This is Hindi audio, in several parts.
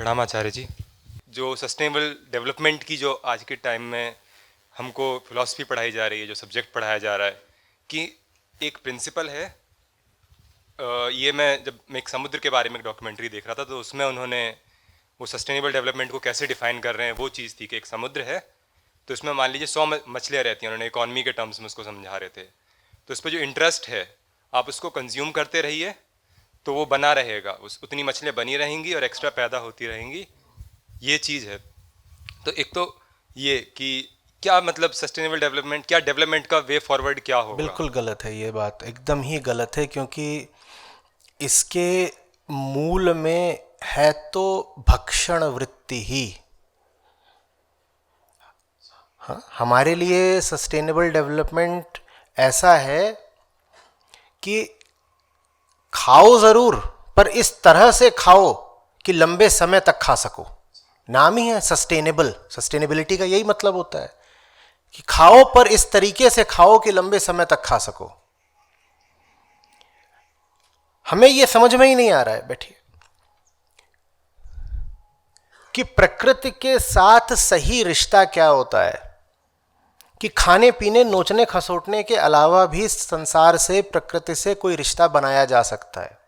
प्रणाम आचार्य जी। जो सस्टेनेबल डेवलपमेंट की जो आज के टाइम में हमको फिलॉसफी पढ़ाई जा रही है, जो सब्जेक्ट पढ़ाया जा रहा है, कि एक प्रिंसिपल है। ये मैं एक समुद्र के बारे में एक डॉक्यूमेंट्री देख रहा था, तो उसमें उन्होंने वो सस्टेनेबल डेवलपमेंट को कैसे डिफाइन कर रहे हैं, वो चीज़ थी कि एक समुद्र है, तो इसमें मान लीजिए 100 मछलियाँ रहती हैं। उन्होंने इकॉनमी के टर्म्स में उसको समझा रहे थे। तो इस पर जो इंटरेस्ट है, आप उसको कंज्यूम करते रहिए तो वो बना रहेगा, उतनी मछलियाँ बनी रहेंगी और एक्स्ट्रा पैदा होती रहेंगी। ये चीज़ है। तो एक तो ये कि क्या मतलब सस्टेनेबल डेवलपमेंट, क्या डेवलपमेंट का वे फॉरवर्ड क्या होगा? बिल्कुल गलत है, ये बात एकदम ही गलत है, क्योंकि इसके मूल में है तो भक्षण वृत्ति ही। हाँ, हमारे लिए सस्टेनेबल डेवलपमेंट ऐसा है कि खाओ ज़रूर, पर इस तरह से खाओ कि लंबे समय तक खा सको। नाम ही है सस्टेनेबल। सस्टेनेबिलिटी का यही मतलब होता है कि खाओ, पर इस तरीके से खाओ कि लंबे समय तक खा सको। हमें यह समझ में ही नहीं आ रहा है, बैठिए, कि प्रकृति के साथ सही रिश्ता क्या होता है, कि खाने पीने नोचने खसोटने के अलावा भी संसार से, प्रकृति से कोई रिश्ता बनाया जा सकता है।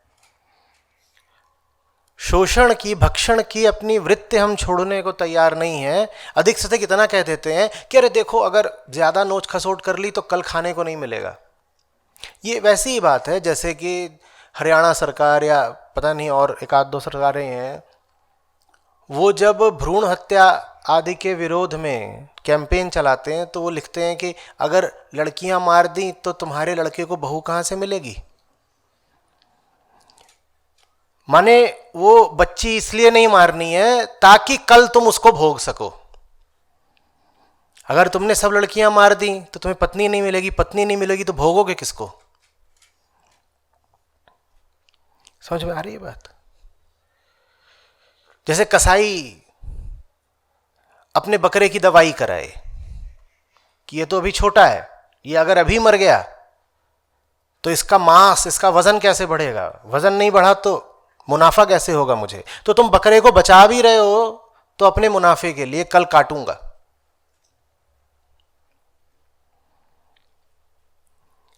शोषण की, भक्षण की अपनी वृत्ति हम छोड़ने को तैयार नहीं है। अधिक से अधिक इतना कह देते हैं कि अरे देखो, अगर ज्यादा नोच खसोट कर ली तो कल खाने को नहीं मिलेगा। ये वैसी ही बात है जैसे कि हरियाणा सरकार या पता नहीं और एक आध दो सरकारें हैं, वो जब भ्रूण हत्या आदि के विरोध में कैंपेन चलाते हैं तो वो लिखते हैं कि अगर लड़कियां मार दी तो तुम्हारे लड़के को बहू कहां से मिलेगी। माने वो बच्ची इसलिए नहीं मारनी है ताकि कल तुम उसको भोग सको। अगर तुमने सब लड़कियां मार दी तो तुम्हें पत्नी नहीं मिलेगी, पत्नी नहीं मिलेगी तो भोगोगे किसको। समझ में आ रही है बात? जैसे कसाई अपने बकरे की दवाई कराए कि ये तो अभी छोटा है, ये अगर अभी मर गया तो इसका मांस, इसका वजन कैसे बढ़ेगा, वजन नहीं बढ़ा तो मुनाफा कैसे होगा मुझे। तो तुम बकरे को बचा भी रहे हो तो अपने मुनाफे के लिए, कल काटूंगा।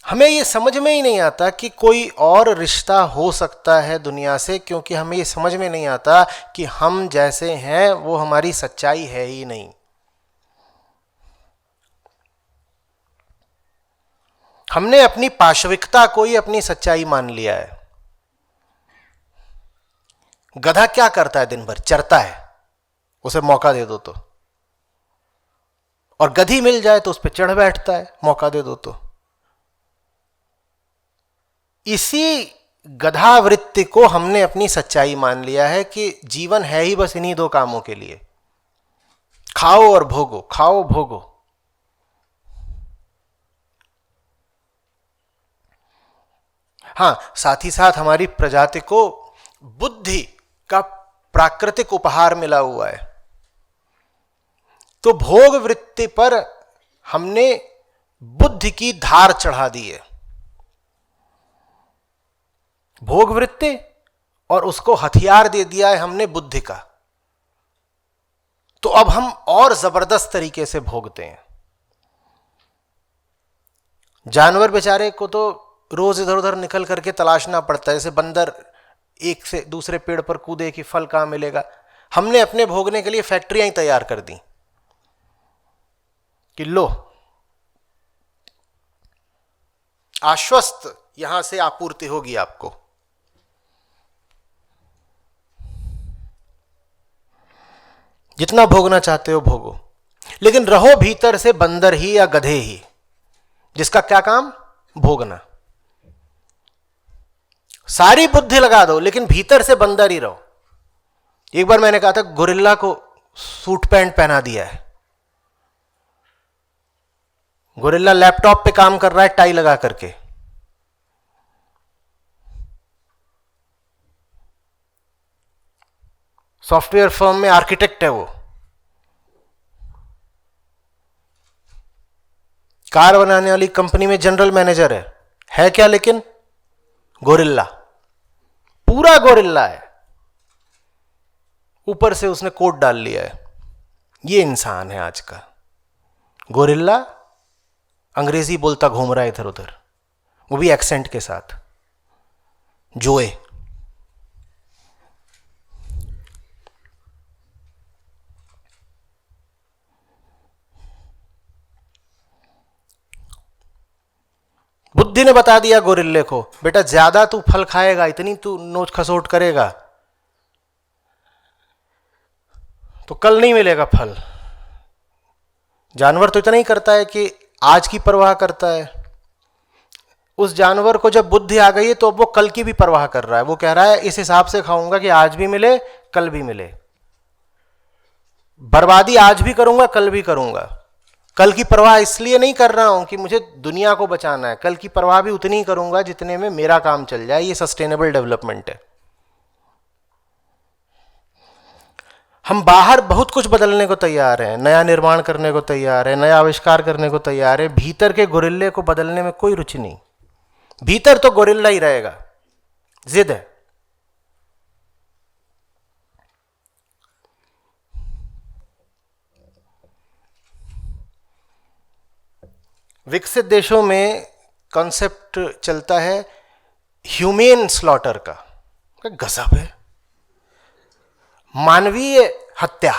हमें ये समझ में ही नहीं आता कि कोई और रिश्ता हो सकता है दुनिया से, क्योंकि हमें ये समझ में नहीं आता कि हम जैसे हैं वो हमारी सच्चाई है ही नहीं। हमने अपनी पाशविकता को ही अपनी सच्चाई मान लिया है। गधा क्या करता है? दिन भर चरता है, उसे मौका दे दो तो। और गधी मिल जाए तो उस पर चढ़ बैठता है, मौका दे दो तो। इसी गधावृत्ति को हमने अपनी सच्चाई मान लिया है कि जीवन है ही बस इन्हीं दो कामों के लिए, खाओ और भोगो, खाओ भोगो। हाँ, साथ ही साथ हमारी प्रजाति को बुद्धि का प्राकृतिक उपहार मिला हुआ है, तो भोग वृत्ति पर हमने बुद्धि की धार चढ़ा दी है। भोग वृत्ति, और उसको हथियार दे दिया है हमने बुद्धि का। तो अब हम और जबरदस्त तरीके से भोगते हैं। जानवर बेचारे को तो रोज इधर उधर निकल करके तलाशना पड़ता है, जैसे बंदर एक से दूसरे पेड़ पर कूदे कि फल कहां मिलेगा। हमने अपने भोगने के लिए फैक्ट्रियां ही तैयार कर दी कि लो, आश्वस्त यहां से आपूर्ति होगी आपको। जितना भोगना चाहते हो भोगो, लेकिन रहो भीतर से बंदर ही या गधे ही, जिसका क्या काम? भोगना। सारी बुद्धि लगा दो लेकिन भीतर से बंदर ही रहो। एक बार मैंने कहा था, गोरिल्ला को सूट पैंट पहना दिया है, गोरिल्ला लैपटॉप पे काम कर रहा है टाई लगा करके। सॉफ्टवेयर फर्म में आर्किटेक्ट है वो, कार बनाने वाली कंपनी में जनरल मैनेजर है क्या? लेकिन गोरिल्ला, पूरा गोरिल्ला है। ऊपर से उसने कोट डाल लिया है। ये इंसान है आज का। गोरिल्ला अंग्रेजी बोलता घूम रहा है इधर उधर, वो भी एक्सेंट के साथ। जोए। बुद्धि ने बता दिया गोरिल्ले को, बेटा ज्यादा तू फल खाएगा, इतनी तू नोच खसोट करेगा तो कल नहीं मिलेगा फल। जानवर तो इतना ही करता है कि आज की परवाह करता है। उस जानवर को जब बुद्धि आ गई है तो अब वो कल की भी परवाह कर रहा है। वो कह रहा है इस हिसाब से खाऊंगा कि आज भी मिले कल भी मिले। बर्बादी आज भी करूंगा कल भी करूंगा। कल की परवाह इसलिए नहीं कर रहा हूं कि मुझे दुनिया को बचाना है, कल की परवाह भी उतनी ही करूंगा जितने में मेरा काम चल जाए। ये सस्टेनेबल डेवलपमेंट है। हम बाहर बहुत कुछ बदलने को तैयार हैं, नया निर्माण करने को तैयार है, नया आविष्कार करने को तैयार है। भीतर के गोरिल्ले को बदलने में कोई रुचि नहीं। भीतर तो गोरिल्ला ही रहेगा, जिद है। विकसित देशों में कॉन्सेप्ट चलता है ह्यूमेन स्लॉटर का। गजब है, मानवीय हत्या।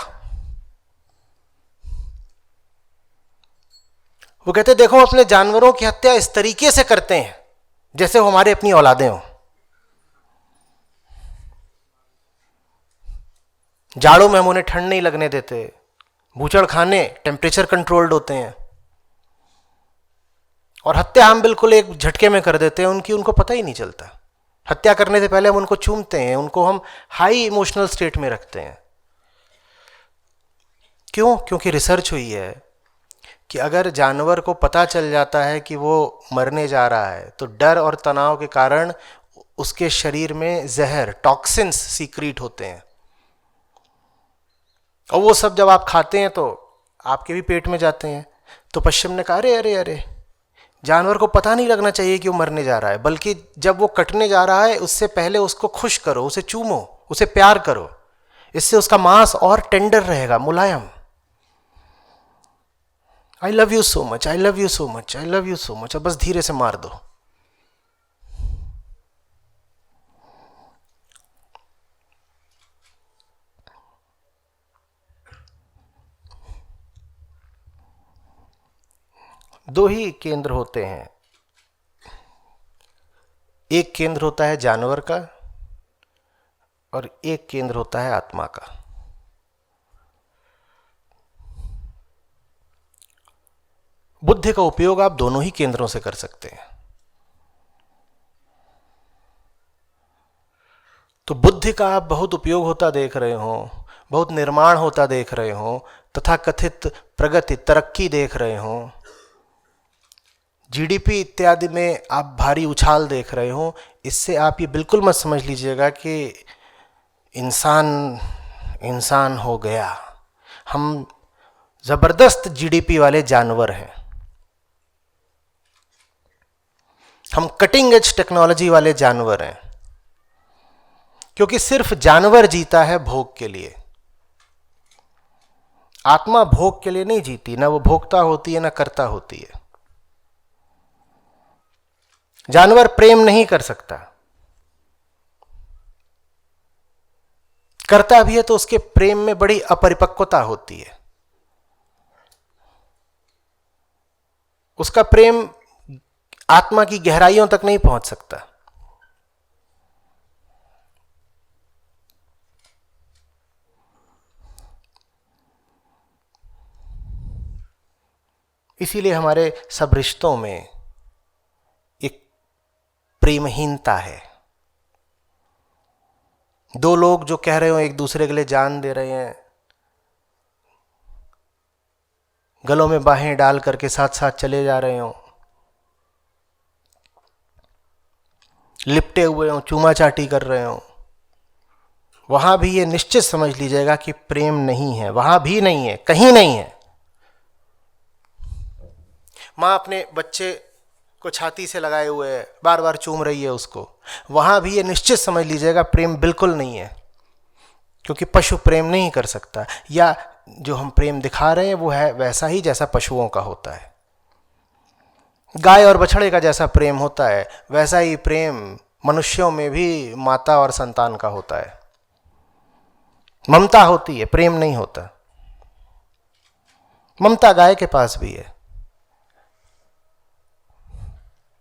वो कहते देखो अपने जानवरों की हत्या इस तरीके से करते हैं जैसे वो हमारे अपनी औलादें हों। जाड़ों में हम उन्हें ठंड नहीं लगने देते। बूचड़ खाने टेम्परेचर कंट्रोल्ड होते हैं। और हत्या हम बिल्कुल एक झटके में कर देते हैं उनकी, उनको पता ही नहीं चलता। हत्या करने से पहले हम उनको चूमते हैं, उनको हम हाई इमोशनल स्टेट में रखते हैं। क्यों? क्योंकि रिसर्च हुई है कि अगर जानवर को पता चल जाता है कि वो मरने जा रहा है तो डर और तनाव के कारण उसके शरीर में जहर टॉक्सिन्स सीक्रीट होते हैं। और वो सब जब आप खाते हैं तो आपके भी पेट में जाते हैं। तो पश्चिम ने कहा अरे अरे अरे, जानवर को पता नहीं लगना चाहिए कि वो मरने जा रहा है, बल्कि जब वो कटने जा रहा है उससे पहले उसको खुश करो, उसे चूमो, उसे प्यार करो। इससे उसका मांस और टेंडर रहेगा, मुलायम। I love you so much, I love you so much, I love you so much. अब बस धीरे से मार दो। दो ही केंद्र होते हैं। एक केंद्र होता है जानवर का और एक केंद्र होता है आत्मा का। बुद्धि का उपयोग आप दोनों ही केंद्रों से कर सकते हैं। तो बुद्धि का आप बहुत उपयोग होता देख रहे हो, बहुत निर्माण होता देख रहे हो, तथा कथित प्रगति तरक्की देख रहे हो, जीडीपी इत्यादि में आप भारी उछाल देख रहे हो। इससे आप ये बिल्कुल मत समझ लीजिएगा कि इंसान इंसान हो गया। हम जबरदस्त जीडीपी वाले जानवर हैं। हम कटिंग एज टेक्नोलॉजी वाले जानवर हैं। क्योंकि सिर्फ जानवर जीता है भोग के लिए। आत्मा भोग के लिए नहीं जीती, ना वो भोक्ता होती है ना कर्ता होती है। जानवर प्रेम नहीं कर सकता, करता भी है तो उसके प्रेम में बड़ी अपरिपक्वता होती है। उसका प्रेम आत्मा की गहराइयों तक नहीं पहुंच सकता। इसीलिए हमारे सब रिश्तों में एक प्रेमहीनता है। दो लोग जो कह रहे हो एक दूसरे के लिए जान दे रहे हैं, गलों में बाहें डाल करके साथ साथ चले जा रहे हो, लिपटे हुए हो, चूमा चाटी कर रहे हो, वहां भी ये निश्चित समझ लीजिएगा कि प्रेम नहीं है। वहां भी नहीं है, कहीं नहीं है। मां अपने बच्चे को छाती से लगाए हुए है, बार बार चूम रही है उसको, वहां भी ये निश्चित समझ लीजिएगा प्रेम बिल्कुल नहीं है। क्योंकि पशु प्रेम नहीं कर सकता, या जो हम प्रेम दिखा रहे हैं वो है वैसा ही जैसा पशुओं का होता है। गाय और बछड़े का जैसा प्रेम होता है वैसा ही प्रेम मनुष्यों में भी माता और संतान का होता है। ममता होती है, प्रेम नहीं होता। ममता गाय के पास भी है,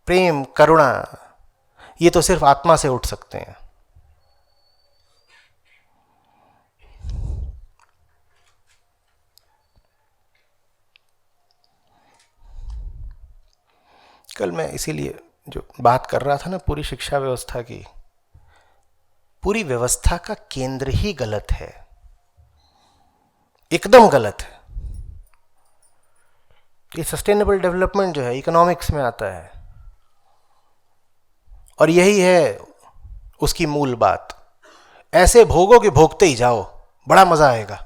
प्रेम करुणा ये तो सिर्फ आत्मा से उठ सकते हैं। कल मैं इसीलिए जो बात कर रहा था ना पूरी शिक्षा व्यवस्था की, पूरी व्यवस्था का केंद्र ही गलत है, एकदम गलत है। ये सस्टेनेबल डेवलपमेंट जो है इकोनॉमिक्स में आता है और यही है उसकी मूल बात। ऐसे भोगो कि भोगते ही जाओ, बड़ा मजा आएगा।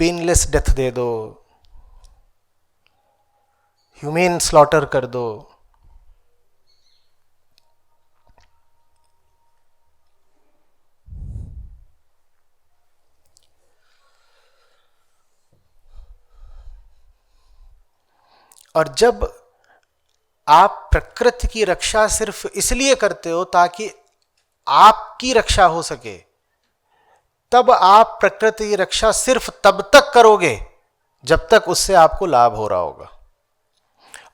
पेनलेस डेथ दे दो, ह्यूमेन स्लॉटर कर दो, और जब आप प्रकृति की रक्षा सिर्फ इसलिए करते हो ताकि आपकी रक्षा हो सके, तब आप प्रकृति की रक्षा सिर्फ तब तक करोगे जब तक उससे आपको लाभ हो रहा होगा,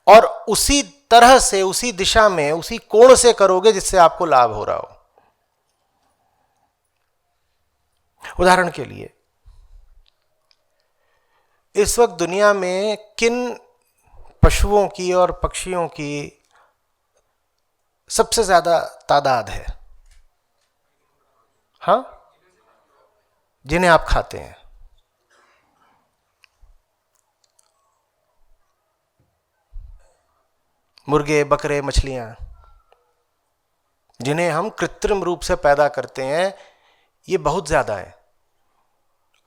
और उसी तरह से, उसी दिशा में, उसी कोण से करोगे जिससे आपको लाभ हो रहा हो। उदाहरण के लिए इस वक्त दुनिया में किन पशुओं की और पक्षियों की सबसे ज्यादा तादाद है? हाँ, जिन्हें आप खाते हैं। मुर्गे, बकरे, मछलियां, जिन्हें हम कृत्रिम रूप से पैदा करते हैं, ये बहुत ज्यादा है।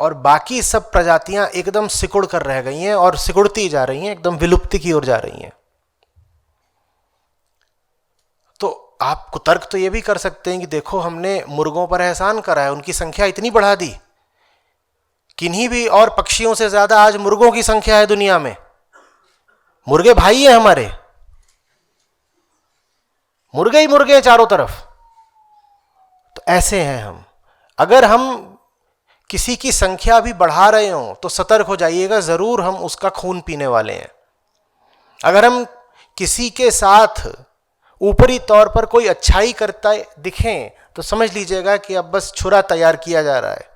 और बाकी सब प्रजातियां एकदम सिकुड़ कर रह गई हैं और सिकुड़ती जा रही हैं, एकदम विलुप्ति की ओर जा रही हैं। तो आप कुतर्क तो ये भी कर सकते हैं कि देखो हमने मुर्गों पर एहसान करा है, उनकी संख्या इतनी बढ़ा दी। किन्हीं भी और पक्षियों से ज्यादा आज मुर्गों की संख्या है दुनिया में। मुर्गे भाई हैं हमारे, मुर्गे ही मुर्गे हैं चारों तरफ। तो ऐसे हैं हम। अगर हम किसी की संख्या भी बढ़ा रहे हो तो सतर्क हो जाइएगा, जरूर हम उसका खून पीने वाले हैं। अगर हम किसी के साथ ऊपरी तौर पर कोई अच्छाई करता दिखें तो समझ लीजिएगा कि अब बस छुरा तैयार किया जा रहा है।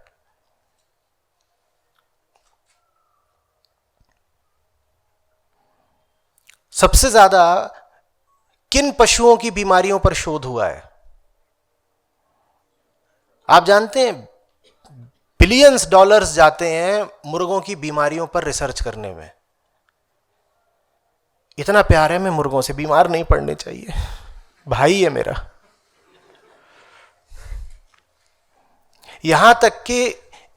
सबसे ज्यादा किन पशुओं की बीमारियों पर शोध हुआ है आप जानते हैं? बिलियंस डॉलर्स जाते हैं मुर्गों की बीमारियों पर रिसर्च करने में। इतना प्यार है मैं मुर्गों से, बीमार नहीं पड़ने चाहिए, भाई है मेरा। यहां तक कि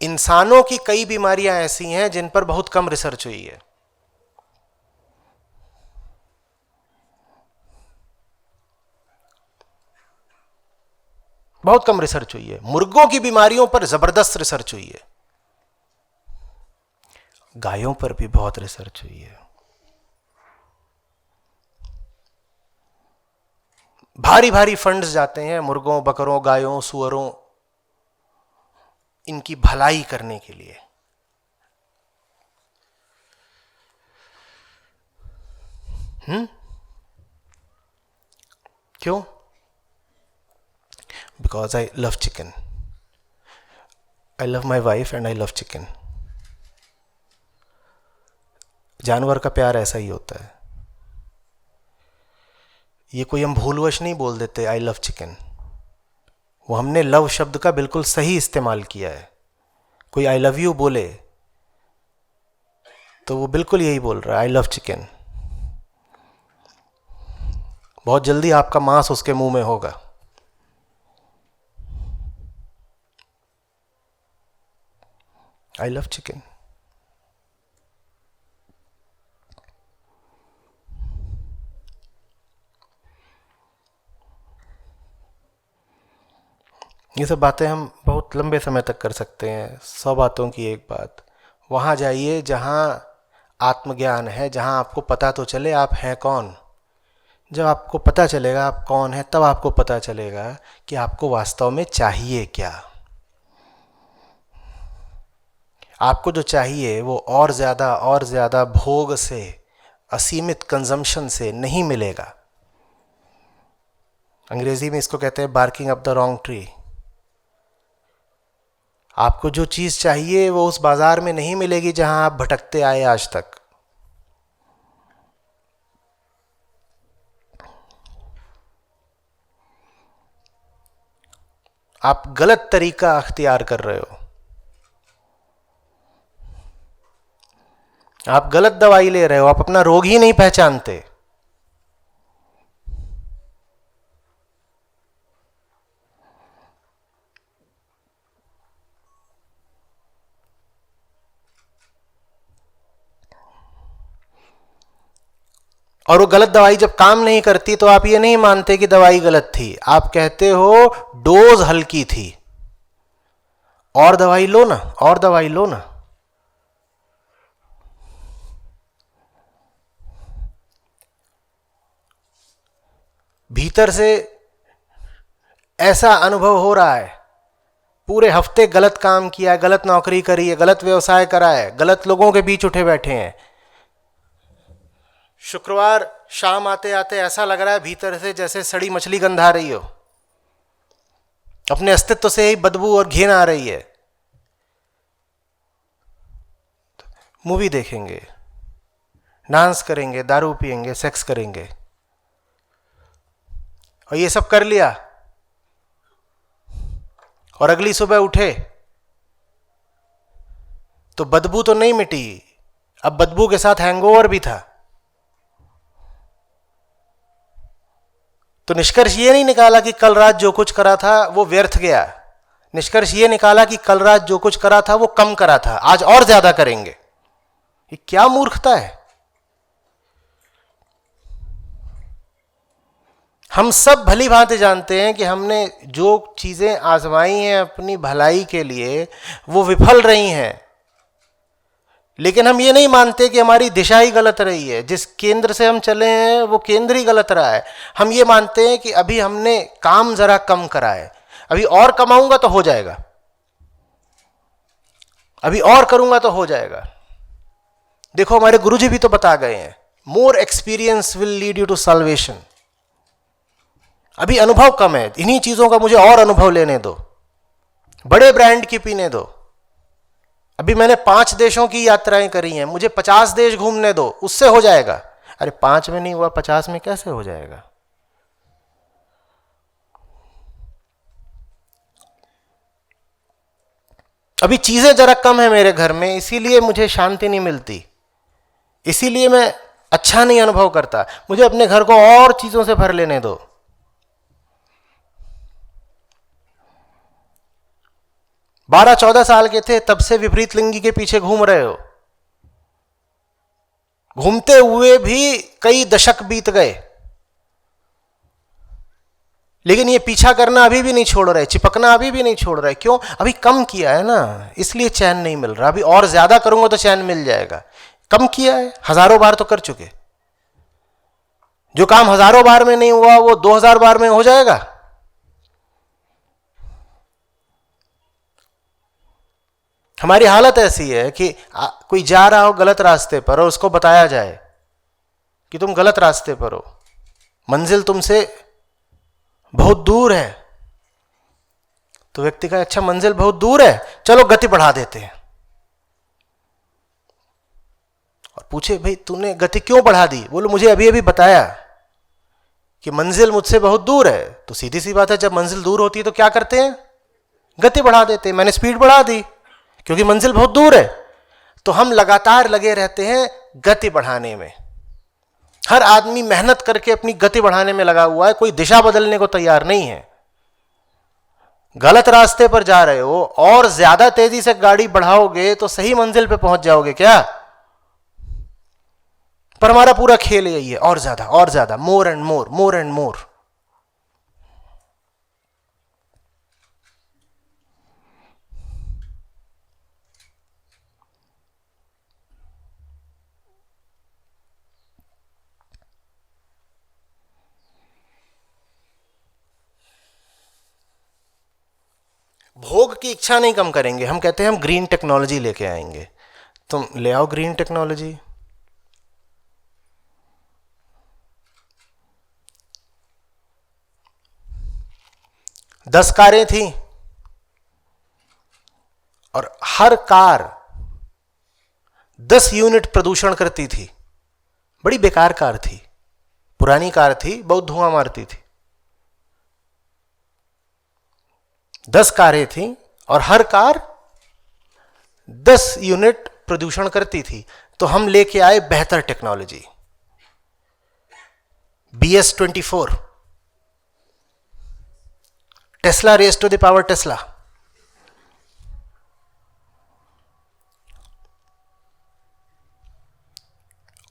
इंसानों की कई बीमारियां ऐसी हैं जिन पर बहुत कम रिसर्च हुई है। बहुत कम रिसर्च हुई है। मुर्गों की बीमारियों पर जबरदस्त रिसर्च हुई है। गायों पर भी बहुत रिसर्च हुई है। भारी भारी फंड्स जाते हैं मुर्गों, बकरों, गायों, सुअरों, इनकी भलाई करने के लिए। क्यों? Because I love chicken. I love my wife and I love chicken. जानवर का प्यार ऐसा ही होता है। ये कोई हम भूलवश नहीं बोल देते आई लव चिकन। वो हमने लव शब्द का बिल्कुल सही इस्तेमाल किया है। कोई आई लव यू बोले तो वो बिल्कुल यही बोल रहा है, आई लव चिकन। बहुत जल्दी आपका मांस उसके मुंह में होगा। I love chicken. ये सब बातें हम बहुत लंबे समय तक कर सकते हैं। 100 बातों की एक बात, वहाँ जाइए जहाँ आत्मज्ञान है, जहाँ आपको पता तो चले आप हैं कौन। जब आपको पता चलेगा आप कौन है, तब आपको पता चलेगा कि आपको वास्तव में चाहिए क्या। आपको जो चाहिए वो और ज़्यादा भोग से, असीमित कंजम्पशन से नहीं मिलेगा। अंग्रेजी में इसको कहते हैं barking up the wrong tree. आपको जो चीज़ चाहिए वो उस बाजार में नहीं मिलेगी जहां आप भटकते आए आज तक। आप गलत तरीका अख्तियार कर रहे हो, आप गलत दवाई ले रहे हो, आप अपना रोग ही नहीं पहचानते। और वो गलत दवाई जब काम नहीं करती तो आप ये नहीं मानते कि दवाई गलत थी, आप कहते हो डोज हल्की थी, और दवाई लो ना, और दवाई लो ना। भीतर से ऐसा अनुभव हो रहा है, पूरे हफ्ते गलत काम किया है, गलत नौकरी करी है, गलत व्यवसाय करा है, गलत लोगों के बीच उठे बैठे हैं। शुक्रवार शाम आते आते ऐसा लग रहा है भीतर से जैसे सड़ी मछली गंधा रही हो, अपने अस्तित्व से ही बदबू और घिन आ रही है। मूवी देखेंगे, डांस करेंगे, दारू पिएंगे, सेक्स करेंगे, और ये सब कर लिया, और अगली सुबह उठे तो बदबू तो नहीं मिटी, अब बदबू के साथ हैंगओवर भी था। तो निष्कर्ष ये नहीं निकाला कि कल रात जो कुछ करा था वो व्यर्थ गया, निष्कर्ष ये निकाला कि कल रात जो कुछ करा था वो कम करा था, आज और ज्यादा करेंगे। ये क्या मूर्खता है। हम सब भली भांति जानते हैं कि हमने जो चीजें आजमाई हैं अपनी भलाई के लिए वो विफल रही हैं, लेकिन हम ये नहीं मानते कि हमारी दिशा ही गलत रही है, जिस केंद्र से हम चले हैं वो केंद्र ही गलत रहा है। हम ये मानते हैं कि अभी हमने काम जरा कम करा है, अभी और कमाऊंगा तो हो जाएगा, अभी और करूंगा तो हो जाएगा। देखो हमारे गुरुजी भी तो बता गए हैं, more experience will lead you to salvation. अभी अनुभव कम है, इन्हीं चीजों का मुझे और अनुभव लेने दो, बड़े ब्रांड की पीने दो। अभी मैंने 5 देशों की यात्राएं करी हैं, मुझे 50 देश घूमने दो, उससे हो जाएगा। अरे 5 में नहीं हुआ, 50 में कैसे हो जाएगा। अभी चीजें जरा कम है मेरे घर में, इसीलिए मुझे शांति नहीं मिलती, इसीलिए मैं अच्छा नहीं अनुभव करता, मुझे अपने घर को और चीजों से भर लेने दो। 12-14 साल के थे तब से विपरीत लिंगी के पीछे घूम रहे हो, घूमते हुए भी कई दशक बीत गए, लेकिन ये पीछा करना अभी भी नहीं छोड़ रहे, चिपकना अभी भी नहीं छोड़ रहे। क्यों? अभी कम किया है ना, इसलिए चैन नहीं मिल रहा। अभी और ज्यादा करूंगा तो चैन मिल जाएगा। कम किया है, हजारों बार तो कर चुके, जो काम हजारों बार में नहीं हुआ वो 2000 बार में हो जाएगा। हमारी हालत ऐसी है कि कोई जा रहा हो गलत रास्ते पर और उसको बताया जाए कि तुम गलत रास्ते पर हो, मंजिल तुमसे बहुत दूर है, तो व्यक्ति का अच्छा मंजिल बहुत दूर है, चलो गति बढ़ा देते हैं। और पूछे भाई तूने गति क्यों बढ़ा दी, बोलो मुझे अभी अभी बताया कि मंजिल मुझसे बहुत दूर है। तो सीधी सी बात है, जब मंजिल दूर होती है तो क्या करते हैं, गति बढ़ा देते हैं। मैंने स्पीड बढ़ा दी क्योंकि मंजिल बहुत दूर है। तो हम लगातार लगे रहते हैं गति बढ़ाने में, हर आदमी मेहनत करके अपनी गति बढ़ाने में लगा हुआ है, कोई दिशा बदलने को तैयार नहीं है। गलत रास्ते पर जा रहे हो, और ज्यादा तेजी से गाड़ी बढ़ाओगे तो सही मंजिल पे पहुंच जाओगे क्या? पर हमारा पूरा खेल यही है, और ज्यादा, more and more, more and more. भोग की इच्छा नहीं कम करेंगे, हम कहते हैं हम ग्रीन टेक्नोलॉजी लेके आएंगे। तुम ले आओ ग्रीन टेक्नोलॉजी। 10 कारें थी और हर कार 10 यूनिट प्रदूषण करती थी। बड़ी बेकार कार थी, पुरानी कार थी, बहुत धुआं मारती थी। 10 कारें थी और हर कार 10 यूनिट प्रदूषण करती थी। तो हम लेके आए बेहतर technology, BS24, Tesla race to the power Tesla.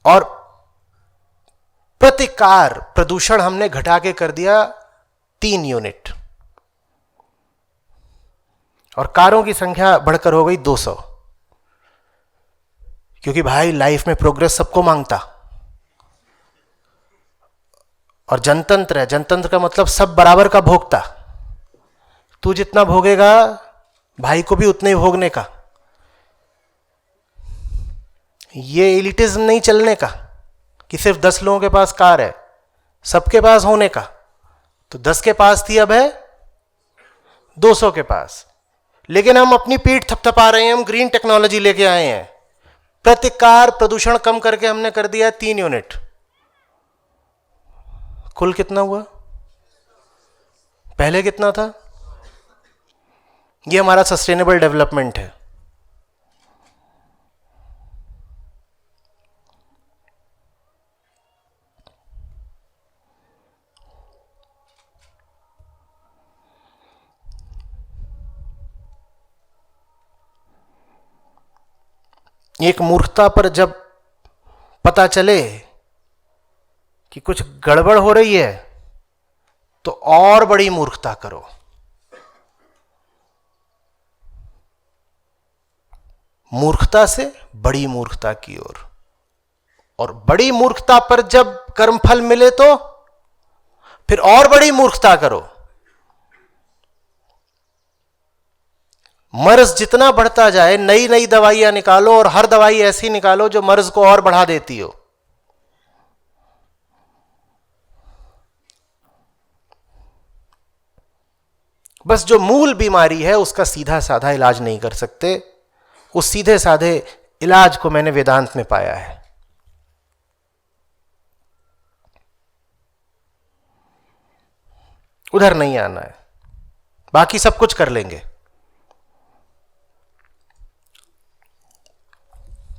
और प्रति कार प्रदूषण हमने घटा के कर दिया 3 यूनिट, और कारों की संख्या बढ़कर हो गई 200। क्योंकि भाई लाइफ में प्रोग्रेस सबको मांगता, और जनतंत्र है, जनतंत्र का मतलब सब बराबर का भोगता। तू जितना भोगेगा भाई को भी उतने ही भोगने का। ये एलिटिज्म नहीं चलने का कि सिर्फ 10 लोगों के पास कार है, सबके पास होने का। तो 10 के पास थी, अब है 200 के पास। लेकिन हम अपनी पीठ थपथपा रहे हैं, हम ग्रीन टेक्नोलॉजी लेके आए हैं। प्रति कार प्रदूषण कम करके हमने कर दिया 3 यूनिट। कुल कितना हुआ? पहले कितना था? ये हमारा सस्टेनेबल डेवलपमेंट है। एक मूर्खता पर जब पता चले कि कुछ गड़बड़ हो रही है तो और बड़ी मूर्खता करो। मूर्खता से बड़ी मूर्खता की ओर, और बड़ी मूर्खता पर जब कर्मफल मिले तो फिर और बड़ी मूर्खता करो। मर्ज जितना बढ़ता जाए, नई नई दवाइयां निकालो, और हर दवाई ऐसी निकालो जो मर्ज को और बढ़ा देती हो। बस जो मूल बीमारी है उसका सीधा साधा इलाज नहीं कर सकते। उस सीधे साधे इलाज को मैंने वेदांत में पाया है। उधर नहीं आना है, बाकी सब कुछ कर लेंगे।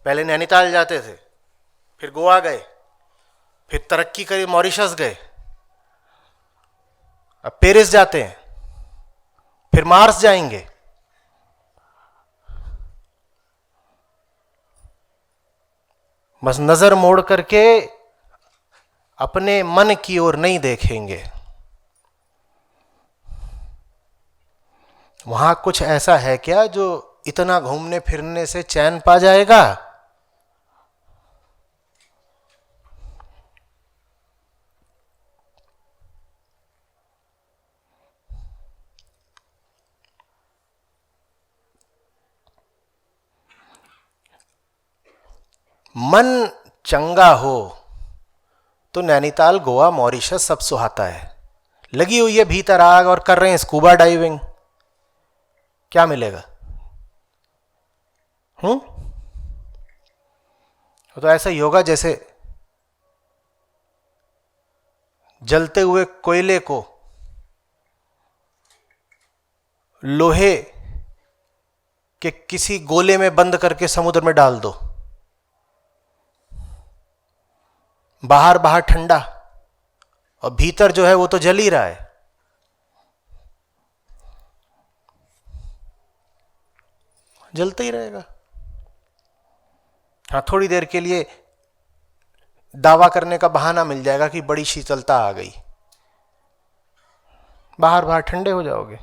पहले नैनीताल जाते थे, फिर गोवा गए, फिर तरक्की करी मॉरिशस गए, अब पेरिस जाते हैं, फिर मार्स जाएंगे। बस नजर मोड़ करके अपने मन की ओर नहीं देखेंगे। वहां कुछ ऐसा है क्या जो इतना घूमने फिरने से चैन पा जाएगा? मन चंगा हो तो नैनीताल, गोवा, मॉरिशस सब सुहाता है। लगी हुई है भीतर आग और कर रहे हैं स्कूबा डाइविंग, क्या मिलेगा? तो ऐसा ही होगा जैसे जलते हुए कोयले को लोहे के किसी गोले में बंद करके समुद्र में डाल दो, बाहर बाहर ठंडा और भीतर जो है वो तो जल ही रहा है। जलता ही रहेगा। हाँ, थोड़ी देर के लिए दावा करने का बहाना मिल जाएगा कि बड़ी शीतलता आ गई, बाहर बाहर ठंडे हो जाओगे,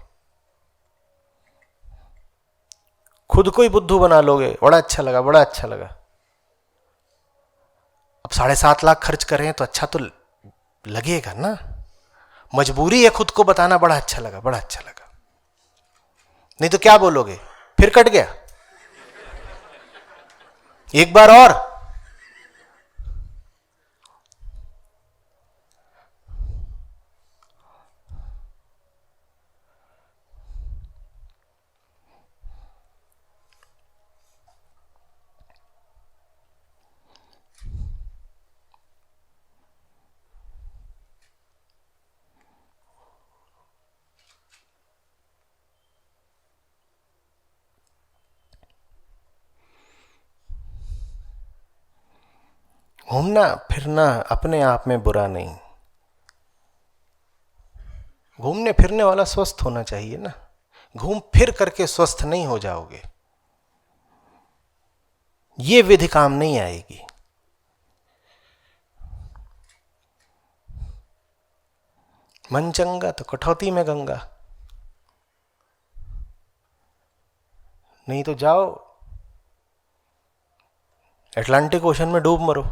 खुद को ही बुद्धू बना लोगे। बड़ा अच्छा लगा, बड़ा अच्छा लगा। अब 7.5 लाख खर्च करें तो अच्छा तो लगेगा ना। मजबूरी है खुद को बताना, बड़ा अच्छा लगा, बड़ा अच्छा लगा। नहीं तो क्या बोलोगे, फिर कट गया, एक बार और। घूमना फिरना अपने आप में बुरा नहीं, घूमने फिरने वाला स्वस्थ होना चाहिए ना। घूम फिर करके स्वस्थ नहीं हो जाओगे, ये विधि काम नहीं आएगी। मन चंगा तो कटौती में गंगा, नहीं तो जाओ अटलांटिक ओशन में डूब मरो।